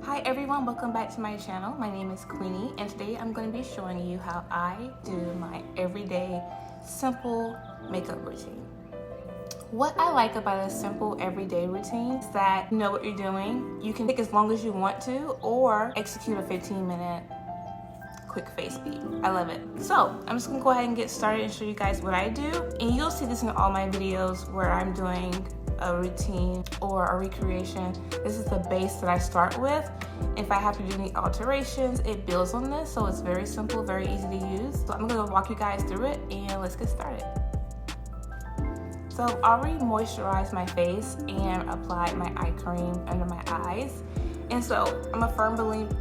Hi everyone, welcome back to my channel. My name is Queenie and today I'm going to be showing you how I do my everyday simple makeup routine. What I like about a simple everyday routine is that you know what you're doing. You can take as long as you want to or execute a 15-minute quick face beat. I love it. So I'm just gonna go ahead and get started and show you guys what I do. And you'll see this in all my videos where I'm doing a routine or a recreation. This is the base that I start with. If I have to do any alterations, it builds on this, so it's very simple, very easy to use. So I'm gonna walk you guys through it and let's get started. So I've already moisturized my face and applied my eye cream under my eyes. And so I'm a firm believer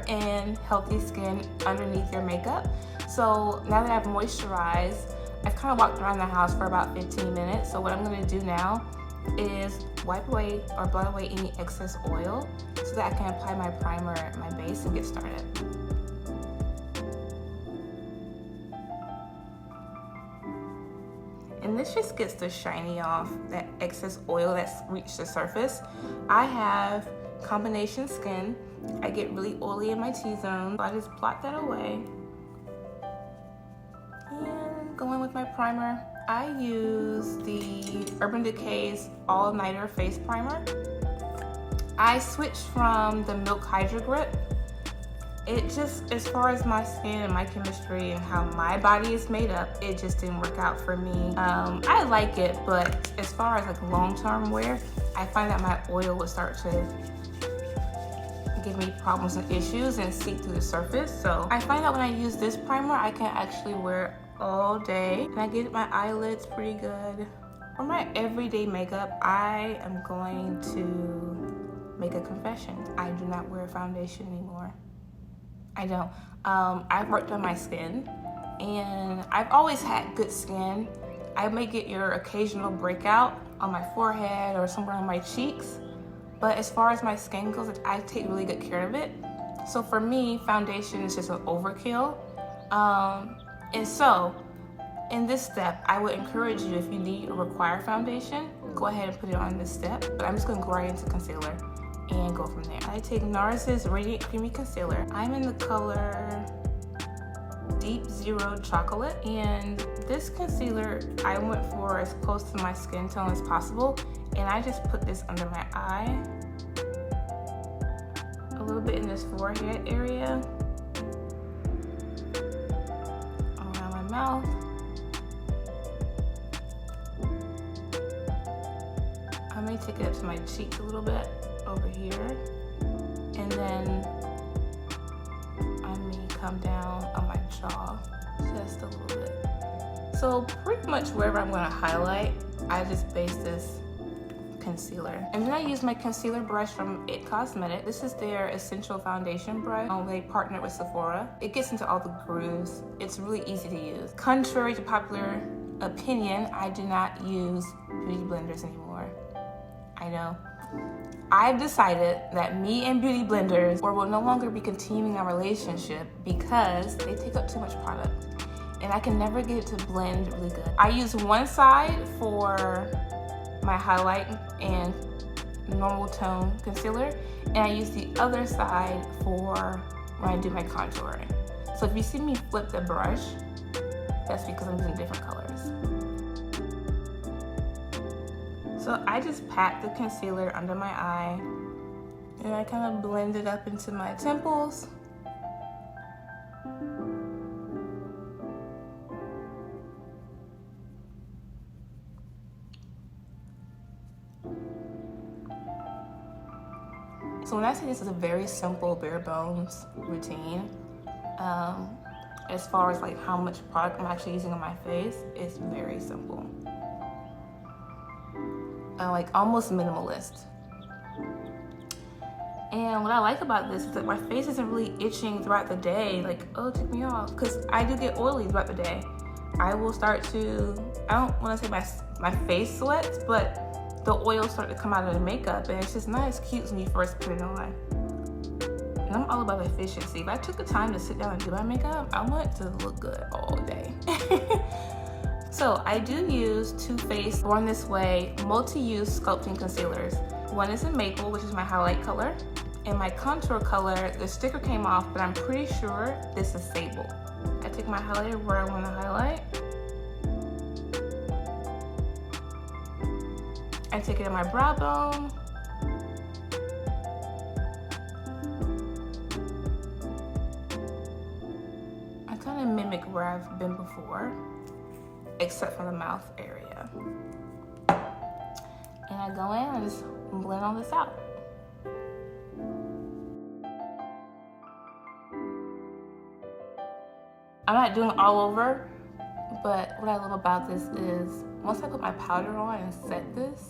in healthy skin underneath your makeup. So now that I've moisturized, I've kind of walked around the house for about 15 minutes. So what I'm going to do now is wipe away or blot away any excess oil so that I can apply my primer and my base and get started. And this just gets the shiny off, that excess oil that's reached the surface. I have combination skin. I get really oily in my T-zone, so I just blot that away. And going with my primer, I use the Urban Decay's All Nighter Face Primer. I switched from the Milk Hydra Grip. It just, as far as my skin and my chemistry and how my body is made up, it just didn't work out for me. I like it, but as far as like long-term wear, I find that my oil would start to give me problems and issues and seep through the surface. So I find that when I use this primer, I can actually wear it all day and I get my eyelids pretty good. For my everyday makeup, I am going to make a confession. I do not wear foundation anymore. I don't. I've worked on my skin and I've always had good skin. I may get your occasional breakout on my forehead or somewhere on my cheeks, but as far as my skin goes, I take really good care of it. So for me, foundation is just an overkill. And so in this step, I would encourage you, if you need or require foundation, go ahead and put it on this step. But I'm just gonna go right into concealer and go from there. I take Nars' Radiant Creamy Concealer. I'm in the color Deep Zero Chocolate, and this concealer I went for as close to my skin tone as possible, and I just put this under my eye, a little bit in this forehead area, around my mouth, I may take it up to my cheeks a little bit over here, and then I may come down on my jaw just a little bit. So pretty much wherever I'm going to highlight, I just base this concealer. And then I use my concealer brush from It Cosmetics. This is their essential foundation brush. They partnered with Sephora. It gets into all the grooves. It's really easy to use. Contrary to popular opinion, I do not use beauty blenders anymore. I know. I've decided that me and beauty blenders will no longer be continuing our relationship because they take up too much product and I can never get it to blend really good. I use one side for my highlight and normal tone concealer, and I use the other side for when I do my contouring. So if you see me flip the brush, that's because I'm using different colors. So I just pat the concealer under my eye and I kind of blend it up into my temples. So when I say this is a very simple, bare bones routine, as far as like how much product I'm actually using on my face, it's very simple. Like almost minimalist. And what I like about this is that my face isn't really itching throughout the day, like, oh, take me off, because I do get oily throughout the day. I will start to, I don't want to say my face sweats, but the oils start to come out of the makeup, and it's just not as cute when you first put it on. And I'm all about efficiency. If I took the time to sit down and do my makeup, I want it to look good all day. So I do use Too Faced Born This Way multi-use sculpting concealers. One is in Maple, which is my highlight color. And my contour color, the sticker came off, but I'm pretty sure this is Sable. I take my highlighter where I want to highlight. I take it in my brow bone. I kind of mimic where I've been before, except for the mouth area. And I go in and just blend all this out. I'm not doing all over, but what I love about this is once I put my powder on and set this,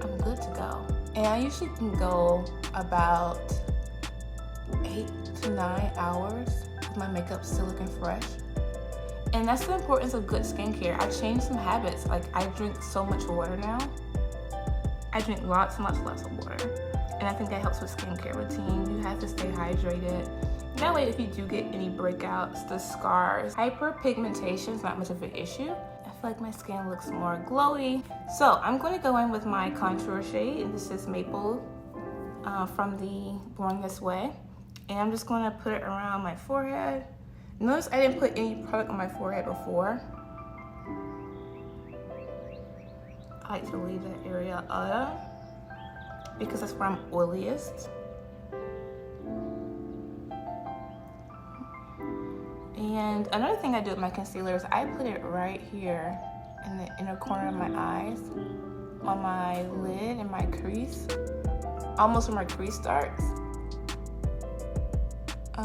I'm good to go. And I usually can go about 8 to 9 hours with my makeup still looking fresh. And that's the importance of good skincare. I changed some habits. Like, I drink so much water now. I drink lots and lots of water. And I think that helps with skincare routine. You have to stay hydrated. That way, if you do get any breakouts, the scars, hyperpigmentation is not much of an issue. I feel like my skin looks more glowy. So I'm going to go in with my contour shade, and this is Maple from the Born This Way. And I'm just going to put it around my forehead. Notice I didn't put any product on my forehead before. I like to leave that area out because that's where I'm oiliest. And another thing I do with my concealer is I put it right here in the inner corner of my eyes, on my lid and my crease, almost where my crease starts,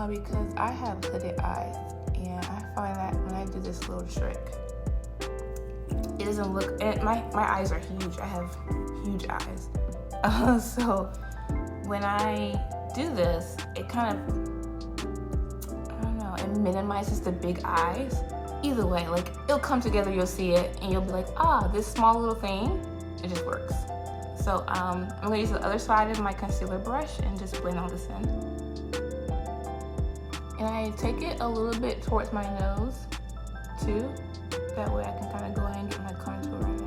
because I have hooded eyes, and I find that when I do this little trick, it doesn't look, and my eyes are huge. I have huge eyes. So when I do this, it kind of, it minimizes the big eyes. Either way, like, it'll come together, you'll see it, and you'll be like, ah, this small little thing, it just works. So I'm gonna use the other side of my concealer brush and just blend all this in. And I take it a little bit towards my nose too. That way I can kind of go ahead and get my contour in there.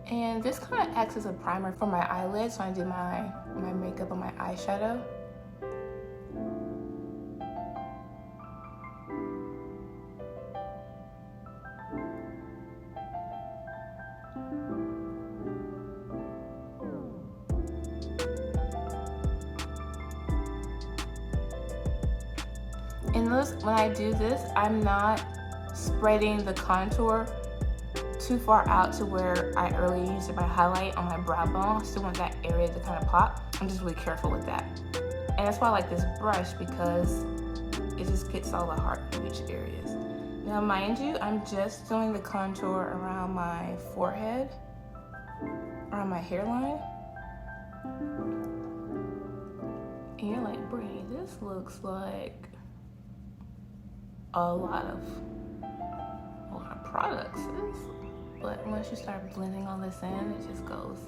And this kind of acts as a primer for my eyelids when I do my makeup on my eyeshadow. And notice when I do this, I'm not spreading the contour too far out to where I earlier used my highlight on my brow bone. I still want that area to kind of pop. I'm just really careful with that. And that's why I like this brush, because it just gets all the heart of each areas. Now, mind you, I'm just doing the contour around my forehead, around my hairline. And you're like, Brittany, this looks like a lot of products. But once you start blending all this in, it just goes.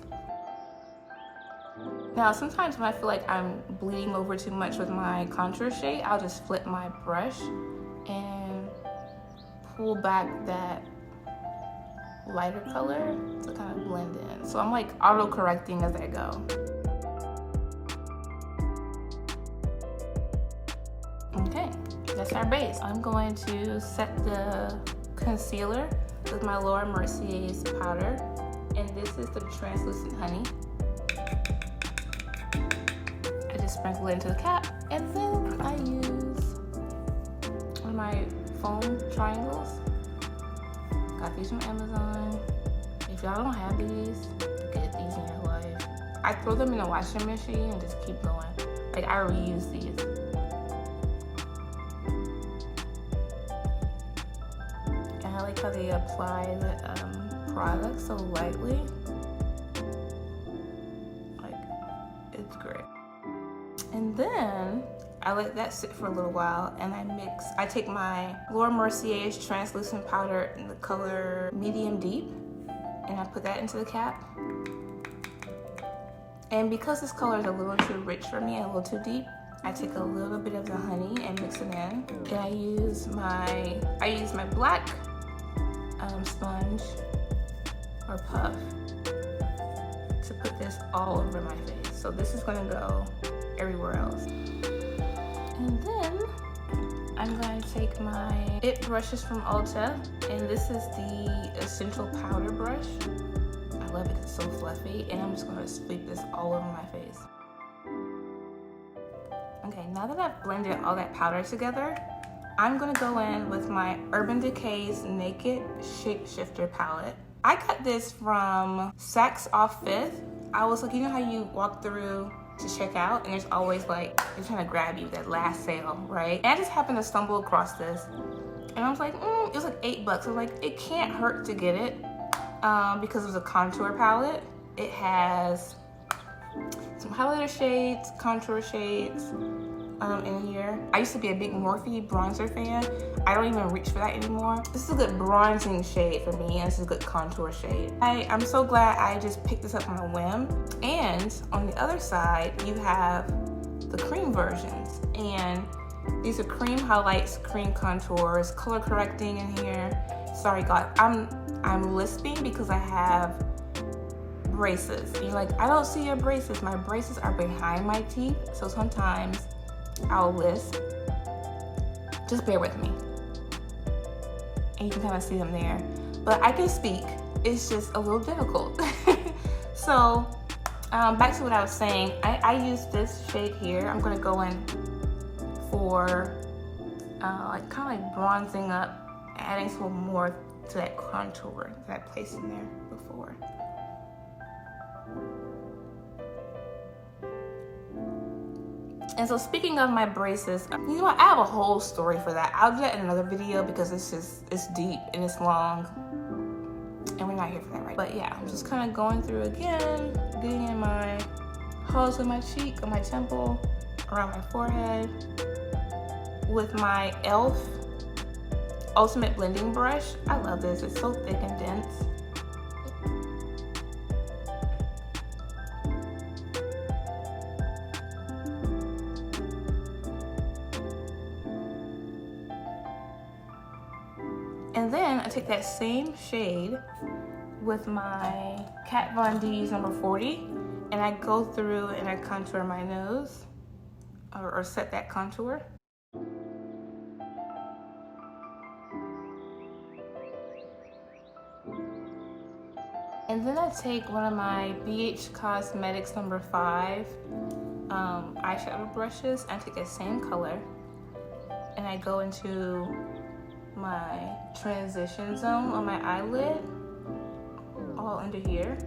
Now, sometimes when I feel like I'm bleeding over too much with my contour shade, I'll just flip my brush and pull back that lighter color to kind of blend in. So I'm like auto-correcting as I go. Okay, that's our base. I'm going to set the concealer with my Laura Mercier's powder, and this is the translucent honey. I just sprinkle it into the cap, and then I use one of my foam triangles. Got these from Amazon. If y'all don't have these, get these in your life. I throw them in a washing machine and just keep going. Like, I reuse these. I like how they apply the product so lightly. Like, it's great. And then I let that sit for a little while, and I take my Laura Mercier's translucent powder in the color medium deep, and I put that into the cap. And because this color is a little too rich for me and a little too deep, I take a little bit of the honey and mix it in. Then I use my black sponge or puff to put this all over my face. So this is gonna go everywhere else. And then I'm going to take my It brushes from Ulta, and this is the Essential Powder brush. I love it, it's so fluffy, and I'm just going to sweep this all over my face. Okay, now that I've blended all that powder together, I'm going to go in with my Urban Decay's Naked Shapeshifter palette. I got this from Saks Off 5th. I was like, you know how you walk through to check out and there's always like, they're trying to grab you, that last sale, right? And I just happened to stumble across this and I was like, it was like $8. I was like, it can't hurt to get it because it was a contour palette. It has some highlighter shades, contour shades in here. I used to be a big Morphe bronzer fan. I don't even reach for that anymore. This is a good bronzing shade for me, and this is a good contour shade. I'm so glad I just picked this up on a whim. And on the other side, you have the cream versions. And these are cream highlights, cream contours, color correcting in here. Sorry, God, I'm lisping because I have braces. And you're like, I don't see your braces. My braces are behind my teeth, so sometimes I'll lisp. Just bear with me. And you can kind of see them there. But I can speak. It's just a little difficult. So, back to what I was saying. I use this shade here. I'm going to go in for like kind of like bronzing up, adding some more to that contour that I placed in there before. And so speaking of my braces, you know what, I have a whole story for that. I'll do that in another video because it's deep and it's long and we're not here for that, right? But yeah, I'm just kind of going through again, getting in my hollows of my cheek, on my temple, around my forehead with my e.l.f. Ultimate Blending Brush. I love this, it's so thick and dense. And then I take that same shade with my Kat Von D's number 40 and I go through and I contour my nose or set that contour. And then I take one of my BH Cosmetics number 5 eyeshadow brushes and I take that same color and I go into my transition zone on my eyelid, all under here.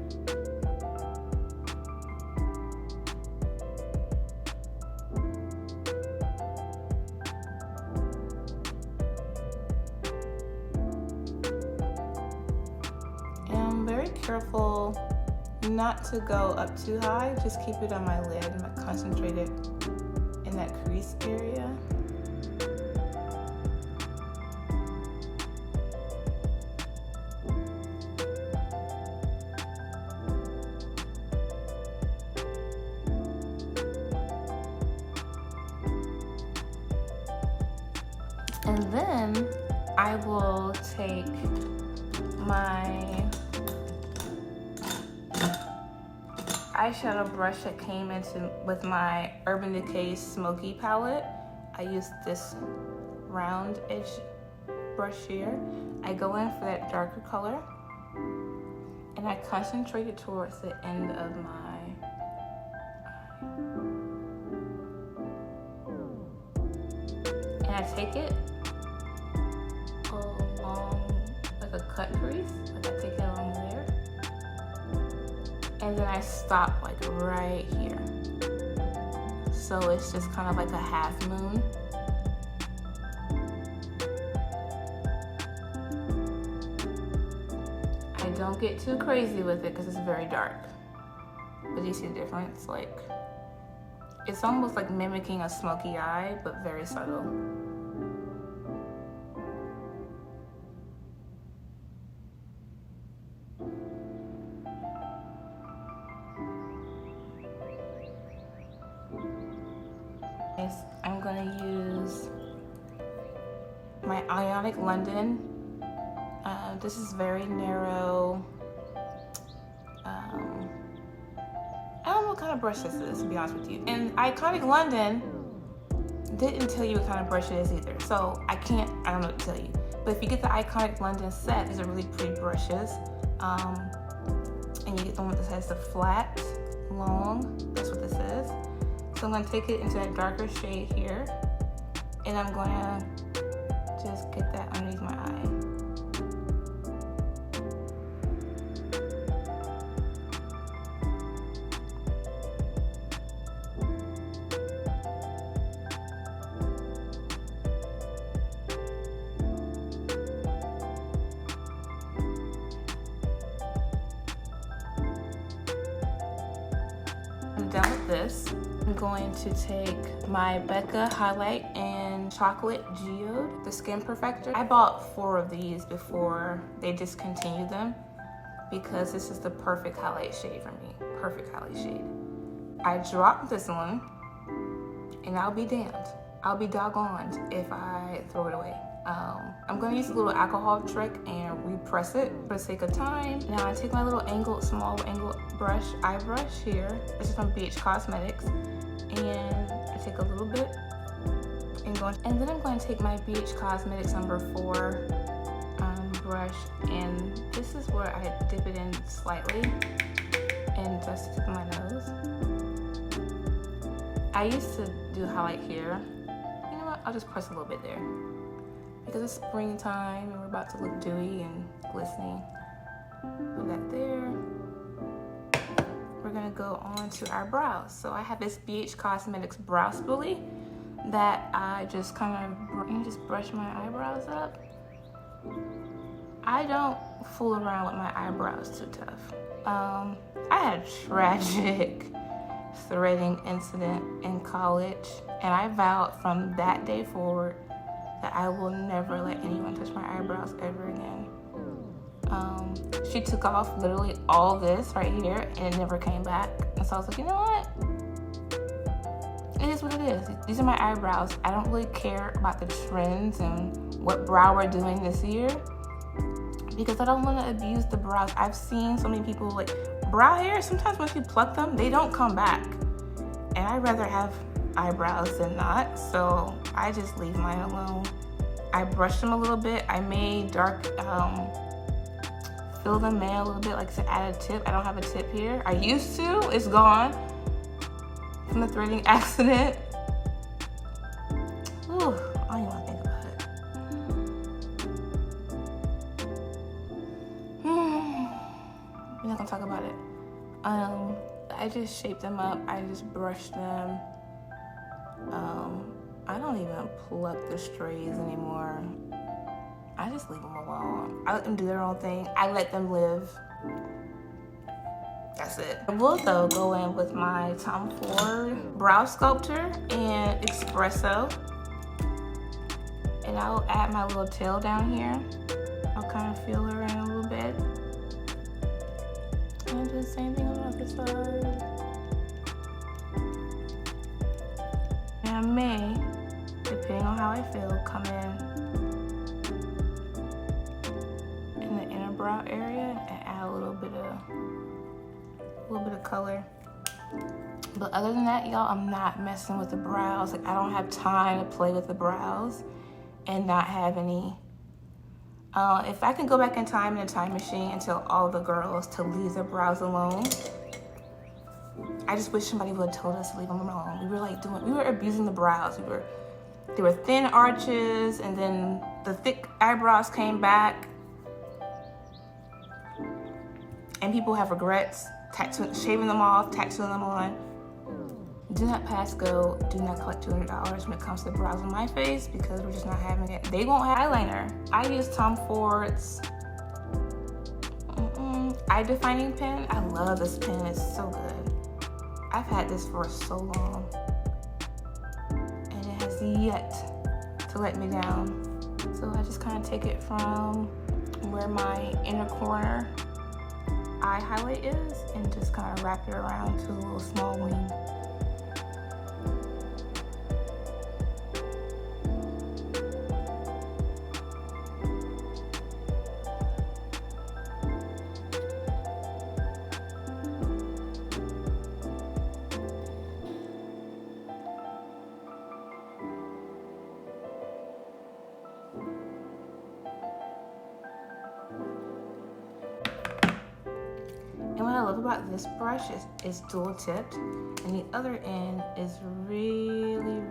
And I'm very careful not to go up too high, just keep it on my lid and concentrate it in that crease area. And then I will take my eyeshadow brush that came with my Urban Decay Smoky palette. I use this round edge brush here. I go in for that darker color and I concentrate it towards the end of my eye. And I take it along like a cut crease, like I take it along there. And then I stop like right here. So it's just kind of like a half moon. I don't get too crazy with it because it's very dark. But you see the difference? Like, it's almost like mimicking a smoky eye, but very subtle. use my Ionic London. This is very narrow. I don't know what kind of brush this is, to be honest with you. And Iconic London didn't tell you what kind of brush it is either. So I don't know what to tell you. But if you get the Iconic London set, these are really pretty brushes. And you get the one that has the flat, long, that's what this is. So I'm gonna take it into that darker shade here. And I'm gonna just get that underneath my eye. I'm done with this. I'm going to take my Becca highlight in Chocolate Geode, the Skin Perfector. I bought 4 of these before they discontinued them because this is the perfect highlight shade for me. Perfect highlight shade. I dropped this one and I'll be damned. I'll be doggoned if I throw it away. I'm going to use a little alcohol trick and repress it for the sake of time. Now I take my little small angled eye brush here. This is from BH Cosmetics. And I take a little bit and then I'm going to take my BH Cosmetics number 4 brush, and this is where I dip it in slightly and just the tip of my nose. I used to do highlight here. You know what? I'll just press a little bit there. Because it's springtime and we're about to look dewy and glistening. Put that there. We're gonna go on to our brows. So I have this BH Cosmetics brow spoolie that I just kind of brush my eyebrows up. I don't fool around with my eyebrows too tough. I had a tragic threading incident in college, and I vowed from that day forward that I will never let anyone touch my eyebrows ever again. She took off literally all this right here and it never came back. And so I was like, you know what? It is what it is. These are my eyebrows. I don't really care about the trends and what brow we're doing this year because I don't want to abuse the brows. I've seen so many people like brow hair, sometimes once you pluck them, they don't come back. And I'd rather have eyebrows than not, so I just leave mine alone. I brush them a little bit. I may fill them in a little bit, like to add a tip. I don't have a tip here. I used to, it's gone from the threading accident. Ooh, I don't even want to think about it. We're not gonna talk about it. I just shape them up. I just brush them. I don't even pluck the strays anymore. I just leave them alone. I let them do their own thing. I let them live. That's it. I will though go in with my Tom Ford Brow Sculptor and Espresso. And I'll add my little tail down here. I'll kind of fill her in a little bit. And do the same thing on the other side. And I may, depending on how I feel, come in the inner brow area and add a little bit of color. But other than that, y'all, I'm not messing with the brows. Like, I don't have time to play with the brows and not have any. If I can go back in time in a time machine and tell all the girls to leave their brows alone, I just wish somebody would have told us to leave them alone. We were abusing the brows. They were thin arches, and then the thick eyebrows came back. And people have regrets, shaving them off, tattooing them on. Do not pass go, do not collect $200 when it comes to the brows on my face because we're just not having it. They won't have eyeliner. I use Tom Ford's eye defining pen. I love this pen, it's so good. I've had this for so long and it has yet to let me down. So I just kind of take it from where my inner corner eye highlight is and just kind of wrap it around to a little small wing. about this brush is it's dual tipped, and the other end is really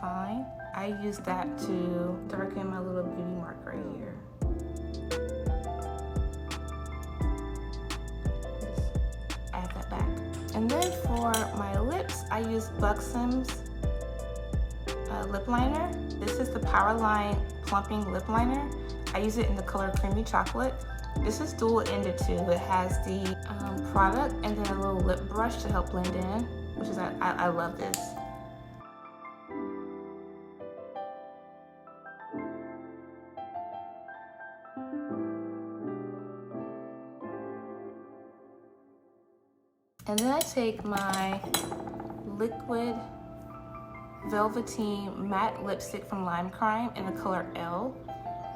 fine. I use that to darken my little beauty mark right here. Just add that back. And then for my lips, I use Buxom's lip liner. This is the Powerline Plumping Lip Liner. I use it in the color Creamy Chocolate. This is dual ended too. It has the product and then a little lip brush to help blend in, which is, I love this. And then I take my liquid Velveteen matte lipstick from Lime Crime in the color L,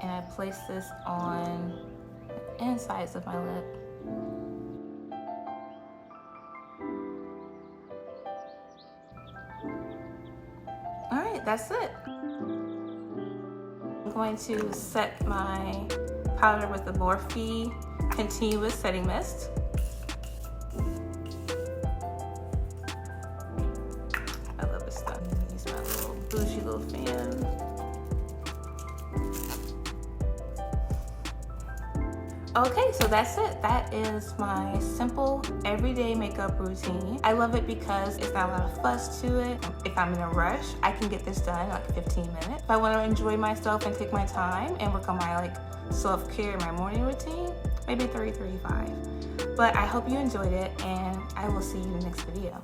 and I place this on the insides of my lip. All right, that's it. I'm going to set my powder with the Morphe Continuous Setting Mist. I love this stuff. Use my little bougie little fan. Okay, so that's it. That is my simple everyday makeup routine. I love it because it's not a lot of fuss to it. If I'm in a rush, I can get this done in like 15 minutes. If I want to enjoy myself and take my time and work on my like self-care, my morning routine, maybe 30-35. But I hope you enjoyed it, and I will see you in the next video.